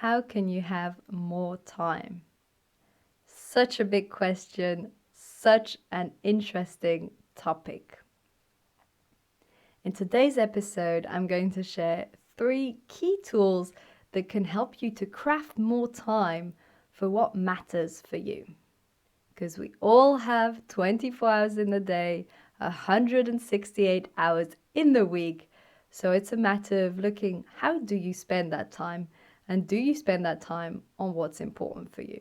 How can you have more time? Such a big question, such an interesting topic. In today's episode, I'm going to share 3 key tools that can help you to craft more time for what matters for you. Because we all have 24 hours in the day, 168 hours in the week. So it's a matter of looking, how do you spend that time? And do you spend that time on what's important for you?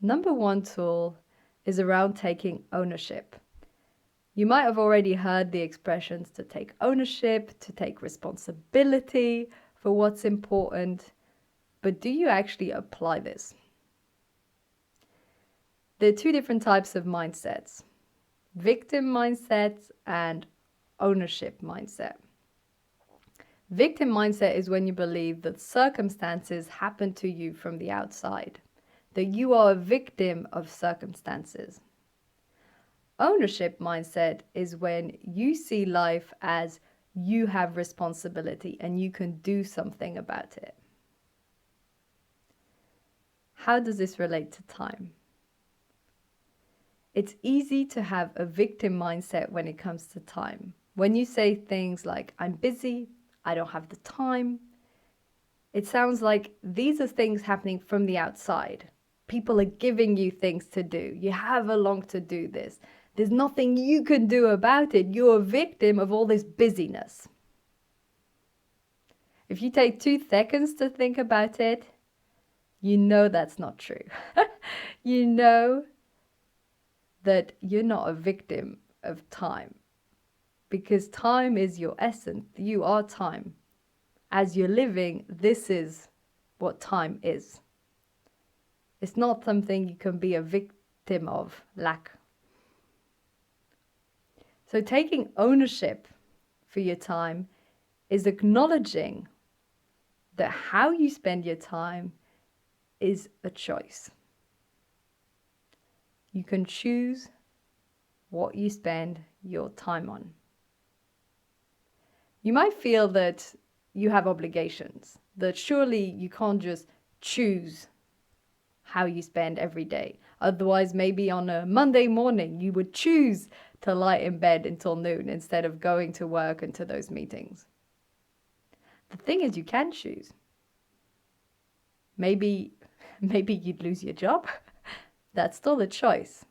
Number 1 tool is around taking ownership. You might have already heard the expressions to take ownership, to take responsibility for what's important, but do you actually apply this? There are 2 different types of mindsets: victim mindset and ownership mindset. Victim mindset is when you believe that circumstances happen to you from the outside, that you are a victim of circumstances. Ownership mindset is when you see life as you have responsibility and you can do something about it. How does this relate to time? It's easy to have a victim mindset when it comes to time. When you say things like, I'm busy, I don't have the time, it sounds like these are things happening from the outside. People are giving you things to do. You have a long to-do list. There's nothing you can do about it. You're a victim of all this busyness. If you take 2 seconds to think about it, you know that's not true. You know that you're not a victim of time, because time is your essence. You are time. As you're living, this is what time is. It's not something you can be a victim of, lack. So taking ownership for your time is acknowledging that how you spend your time is a choice. You can choose what you spend your time on. You might feel that you have obligations, that surely you can't just choose how you spend every day. Otherwise, maybe on a Monday morning, you would choose to lie in bed until noon instead of going to work and to those meetings. The thing is, you can choose. Maybe you'd lose your job. That's still a choice.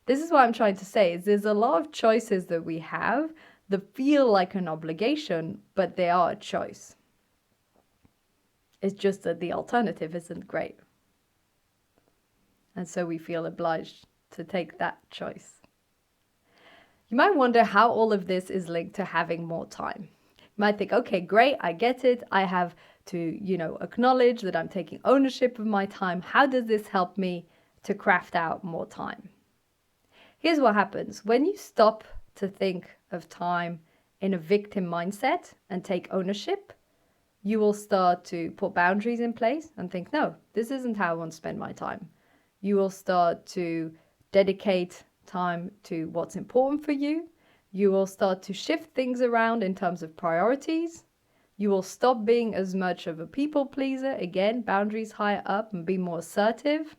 This is what I'm trying to say, is there's a lot of choices that we have that feel like an obligation, but they are a choice. It's just that the alternative isn't great. And so we feel obliged to take that choice. You might wonder how all of this is linked to having more time. You might think, okay, great, I get it. I have to, acknowledge that I'm taking ownership of my time. How does this help me to craft out more time? Here's what happens. When you stop to think of time in a victim mindset and take ownership, you will start to put boundaries in place and think, no, this isn't how I want to spend my time. You will start to dedicate time to what's important for you. You will start to shift things around in terms of priorities. You will stop being as much of a people pleaser. Again, boundaries higher up, and be more assertive.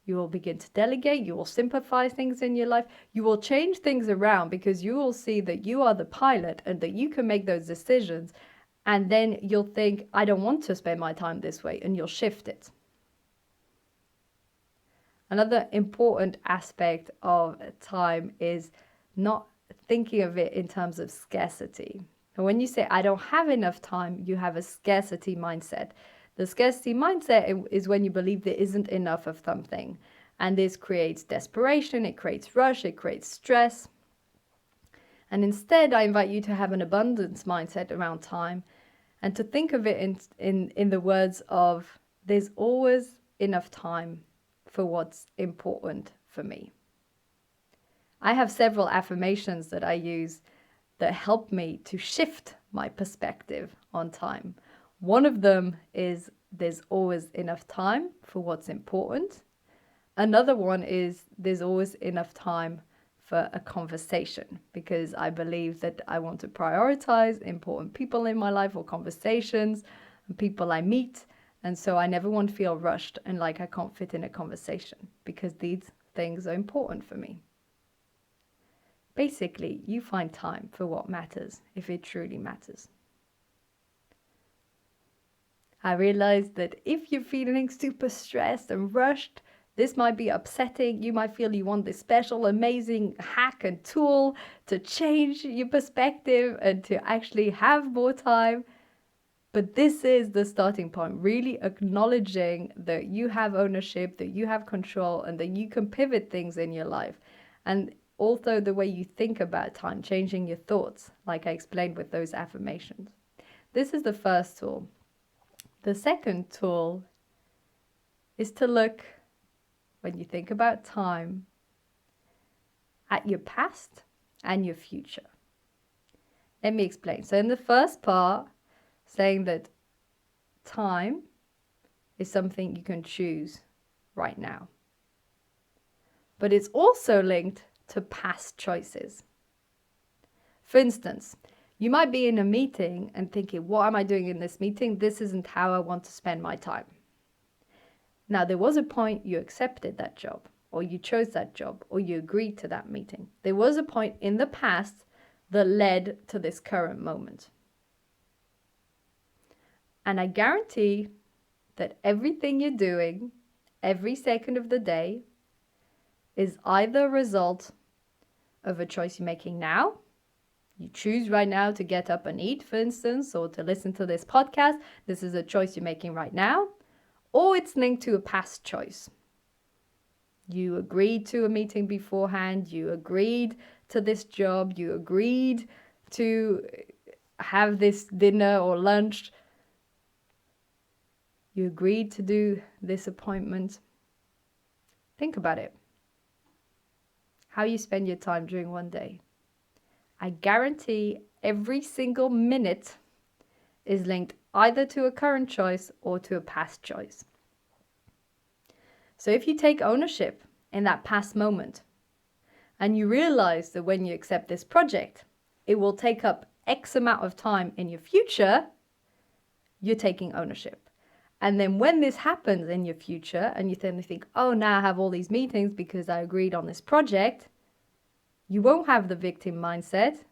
You will begin to delegate. You will simplify things in your life. You will change things around because you will see that you are the pilot and that you can make those decisions. And then you'll think, I don't want to spend my time this way, and you'll shift it. Another important aspect of time is not thinking of it in terms of scarcity. And when you say, I don't have enough time, you have a scarcity mindset. The scarcity mindset is when you believe there isn't enough of something. And this creates desperation, it creates rush, it creates stress. And instead, I invite you to have an abundance mindset around time and to think of it in the words of, there's always enough time for what's important for me. I have several affirmations that I use that help me to shift my perspective on time. One of them is, there's always enough time for what's important. Another one is, there's always enough time for a conversation, because I believe that I want to prioritize important people in my life or conversations and people I meet. And so I never want to feel rushed and like I can't fit in a conversation, because these things are important for me. Basically, you find time for what matters, if it truly matters. I realized that if you're feeling super stressed and rushed, this might be upsetting. You might feel you want this special, amazing hack and tool to change your perspective and to actually have more time. But this is the starting point, really acknowledging that you have ownership, that you have control, and that you can pivot things in your life. And also the way you think about time, changing your thoughts, like I explained with those affirmations. This is the first tool. The second tool is to look, when you think about time, at your past and your future. Let me explain. So in the first part, saying that time is something you can choose right now. But it's also linked to past choices. For instance, you might be in a meeting and thinking, what am I doing in this meeting? This isn't how I want to spend my time. Now, there was a point you accepted that job, or you chose that job, or you agreed to that meeting. There was a point in the past that led to this current moment. And I guarantee that everything you're doing, every second of the day, is either a result of a choice you're making now. You choose right now to get up and eat, for instance, or to listen to this podcast. This is a choice you're making right now. Or it's linked to a past choice. You agreed to a meeting beforehand. You agreed to this job. You agreed to have this dinner or lunch. You agreed to do this appointment. Think about it. How you spend your time during one day. I guarantee every single minute is linked either to a current choice or to a past choice. So if you take ownership in that past moment and you realize that when you accept this project, it will take up X amount of time in your future, you're taking ownership. And then when this happens in your future and you suddenly think, oh, now I have all these meetings because I agreed on this project, you won't have the victim mindset,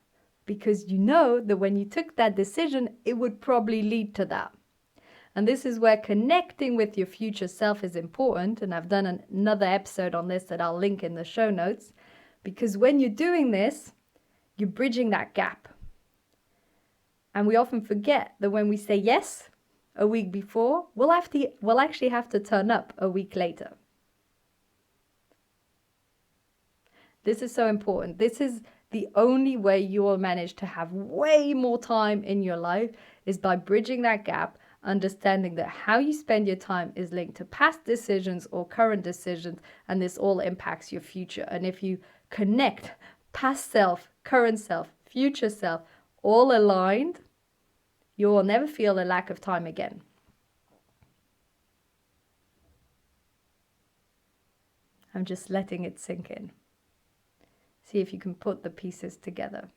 because you know that when you took that decision, it would probably lead to that. And this is where connecting with your future self is important. And I've done another episode on this that I'll link in the show notes. Because when you're doing this, you're bridging that gap. And we often forget that when we say yes a week before, we'll actually have to turn up a week later. This is so important. This is the only way you will manage to have way more time in your life, is by bridging that gap, understanding that how you spend your time is linked to past decisions or current decisions, and this all impacts your future. And if you connect past self, current self, future self, all aligned, you will never feel a lack of time again. I'm just letting it sink in. See if you can put the pieces together.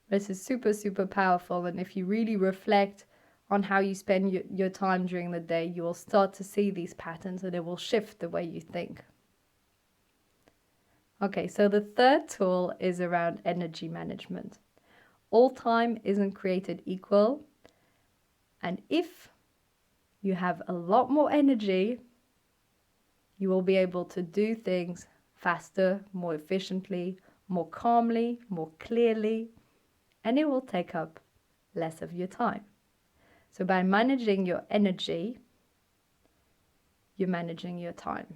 This is super, super powerful. And if you really reflect on how you spend your time during the day, you will start to see these patterns and it will shift the way you think. Okay, so the third tool is around energy management. All time isn't created equal. And if you have a lot more energy, you will be able to do things faster, more efficiently, more calmly, more clearly, and it will take up less of your time. So by managing your energy, you're managing your time.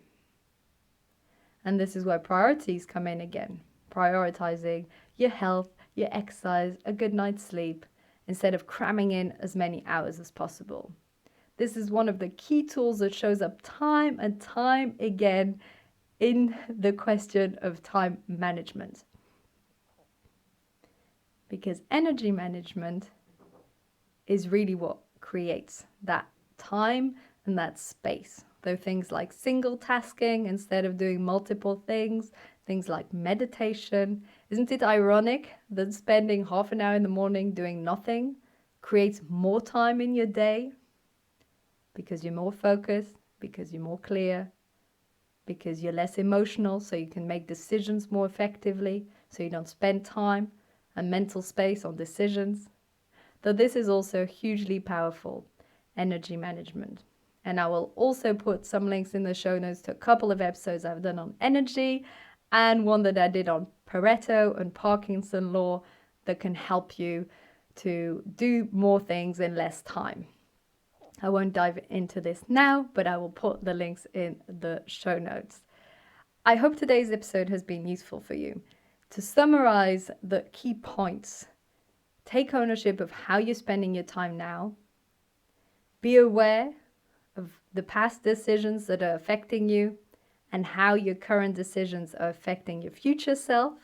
And this is where priorities come in again. Prioritizing your health, your exercise, a good night's sleep, instead of cramming in as many hours as possible. This is one of the key tools that shows up time and time again in the question of time management. Because energy management is really what creates that time and that space. Though things like single tasking instead of doing multiple things, things like meditation. Isn't it ironic that spending half an hour in the morning doing nothing creates more time in your day because you're more focused, because you're more clear, because you're less emotional, so you can make decisions more effectively, so you don't spend time and mental space on decisions. Though this is also hugely powerful energy management. And I will also put some links in the show notes to a couple of episodes I've done on energy and one that I did on Pareto and Parkinson law that can help you to do more things in less time. I won't dive into this now, but I will put the links in the show notes. I hope today's episode has been useful for you. To summarize the key points, take ownership of how you're spending your time now. Be aware of the past decisions that are affecting you and how your current decisions are affecting your future self.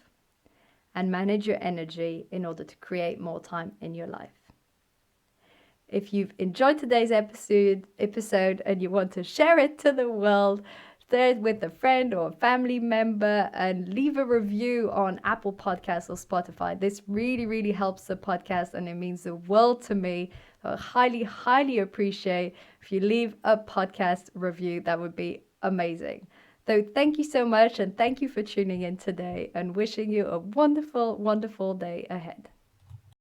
And manage your energy in order to create more time in your life. If you've enjoyed today's episode and you want to share it to the world, share it with a friend or a family member and leave a review on Apple Podcasts or Spotify. This really, really helps the podcast and it means the world to me. I highly, highly appreciate if you leave a podcast review. That would be amazing. So thank you so much and thank you for tuning in today and wishing you a wonderful, wonderful day ahead.